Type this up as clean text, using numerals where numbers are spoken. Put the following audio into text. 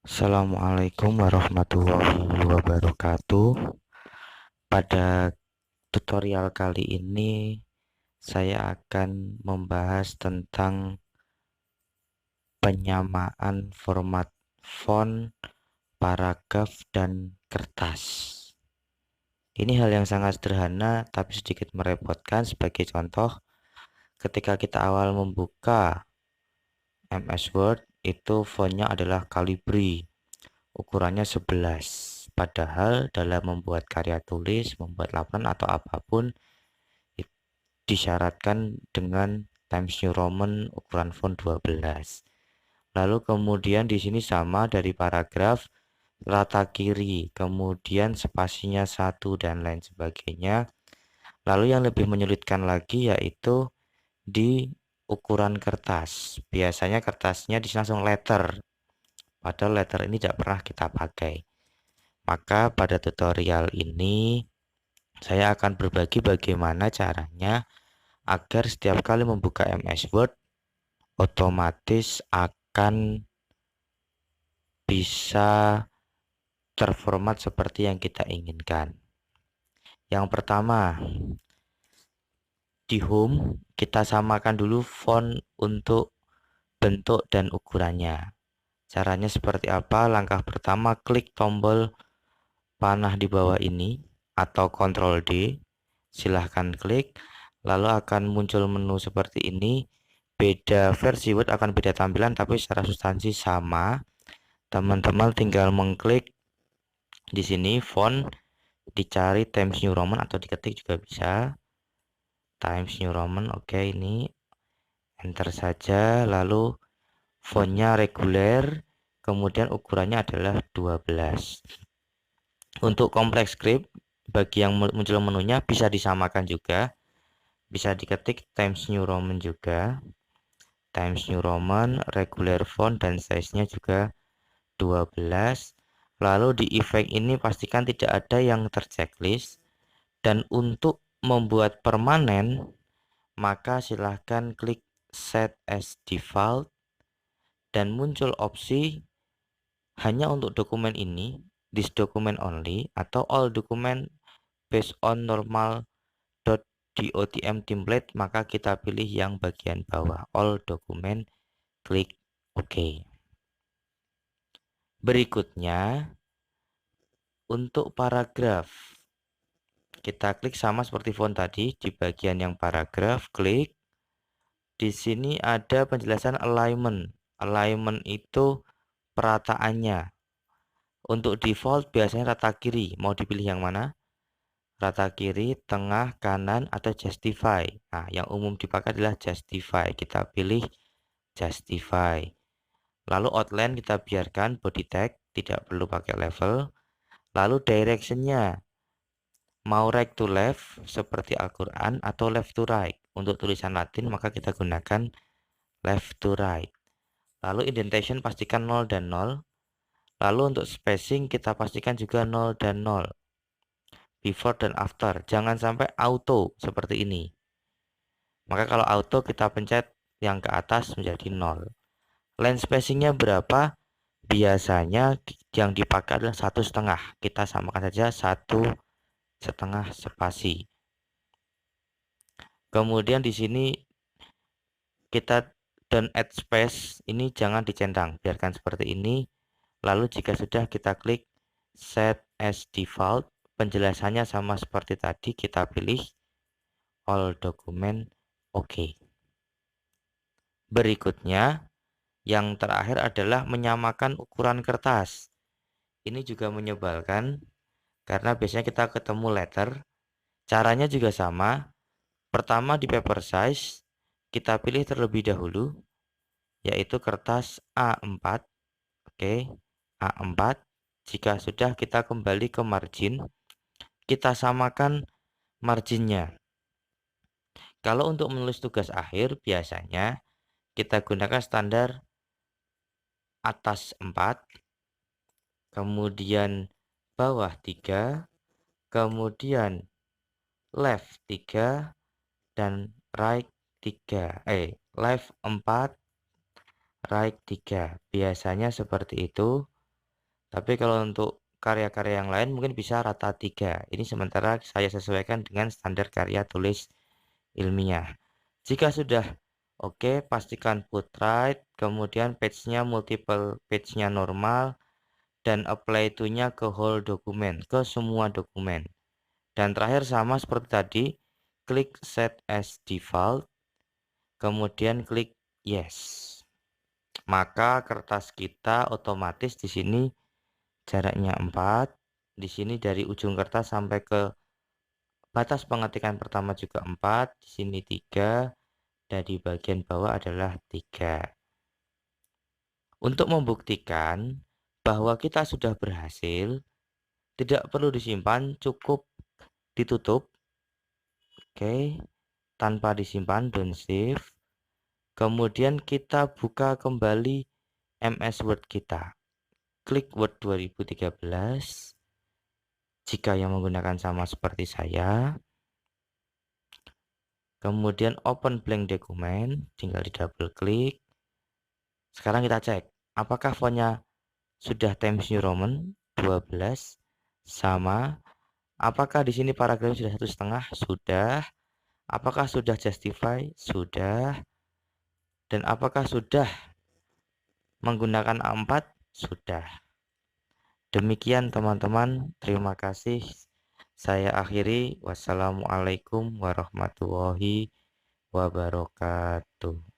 Assalamualaikum warahmatullahi wabarakatuh. Pada tutorial kali ini saya akan membahas tentang penyamaan format font, paragraf, dan kertas. Ini hal yang sangat sederhana tapi sedikit merepotkan. Sebagai contoh, ketika kita awal membuka MS Word, itu fontnya adalah Calibri, ukurannya 11. Padahal dalam membuat karya tulis, membuat laporan atau apapun disyaratkan dengan Times New Roman ukuran font 12. Lalu kemudian di sini sama dari paragraf, rata kiri, kemudian spasinya 1 dan lain sebagainya. Lalu yang lebih menyulitkan lagi yaitu di ukuran kertas. Biasanya kertasnya di sini langsung letter, padahal letter ini tidak pernah kita pakai. Maka pada tutorial ini saya akan berbagi bagaimana caranya agar setiap kali membuka MS Word otomatis akan bisa terformat seperti yang kita inginkan. Yang pertama, di home kita samakan dulu font untuk bentuk dan ukurannya. Caranya seperti apa? Langkah pertama, klik tombol panah di bawah ini atau Ctrl D. Silahkan klik, lalu akan muncul menu seperti ini. Beda versi Word akan beda tampilan, tapi secara substansi sama. Teman-teman tinggal mengklik di sini font, dicari Times New Roman atau diketik juga bisa. Times New Roman, oke, ini enter saja. Lalu fontnya reguler, kemudian ukurannya adalah 12. Untuk kompleks script, bagi yang muncul menunya bisa disamakan juga. Bisa diketik Times New Roman juga. Times New Roman, regular font, dan size-nya juga 12. Lalu di efek ini pastikan tidak ada yang terchecklist. Dan untuk membuat permanen, maka silahkan klik Set as Default. Dan muncul opsi hanya untuk dokumen ini, this document only, atau all document based on normal.dotm template. Maka kita pilih yang bagian bawah, all document, klik OK. Berikutnya, untuk paragraf, kita klik sama seperti font tadi, di bagian yang paragraf, klik. Di sini ada penjelasan alignment. Alignment itu perataannya. Untuk default biasanya rata kiri. Mau dipilih yang mana? Rata kiri, tengah, kanan, atau justify. Nah, yang umum dipakai adalah justify. Kita pilih justify. Lalu outline kita biarkan, body tag, tidak perlu pakai level. Lalu directionnya, mau right to left seperti Al-Quran atau left to right. Untuk tulisan Latin maka kita gunakan left to right. Lalu indentation pastikan 0 dan 0. Lalu untuk spacing kita pastikan juga 0 dan 0. Before dan after, jangan sampai auto seperti ini. Maka kalau auto kita pencet yang ke atas menjadi 0. Line spacingnya berapa? Biasanya yang dipakai adalah 1,5. Kita samakan saja 1,5 spasi. Kemudian di sini kita don't add space, ini jangan dicentang, biarkan seperti ini. Lalu jika sudah kita klik set as default, penjelasannya sama seperti tadi, kita pilih all document OK. Berikutnya, yang terakhir adalah menyamakan ukuran kertas. Ini juga menyebalkan karena biasanya kita ketemu letter. Caranya juga sama. Pertama di paper size, kita pilih terlebih dahulu, yaitu kertas A4. Oke, A4. Jika sudah, kita kembali ke margin. Kita samakan marginnya. Kalau untuk menulis tugas akhir, biasanya kita gunakan standar atas 4, kemudian bawah 3, kemudian left 3, dan right 3. Left 4, right 3. Biasanya seperti itu. Tapi kalau untuk karya-karya yang lain mungkin bisa rata 3. Ini sementara saya sesuaikan dengan standar karya tulis ilmiah. Jika sudah oke, pastikan put right, kemudian page-nya multiple page-nya normal, dan apply to-nya ke whole dokumen, ke semua dokumen. Dan terakhir sama seperti tadi, klik set as default, kemudian klik yes. Maka kertas kita otomatis di sini jaraknya 4, di sini dari ujung kertas sampai ke batas pengetikan pertama juga 4, di sini 3, dan di bagian bawah adalah 3. Untuk membuktikan bahwa kita sudah berhasil, tidak perlu disimpan, cukup ditutup. Oke, tanpa disimpan, don't save. Kemudian kita buka kembali MS Word kita. Klik Word 2013. Jika yang menggunakan sama seperti saya. Kemudian open blank dokumen, tinggal di double klik. Sekarang kita cek, apakah fontnya sudah Times New Roman 12 sama? Apakah di sini paragraf sudah 1,5? Sudah. Apakah sudah justify? Sudah. Dan apakah sudah menggunakan A4? Sudah. Demikian teman-teman, terima kasih. Saya akhiri. Wassalamualaikum warahmatullahi wabarakatuh.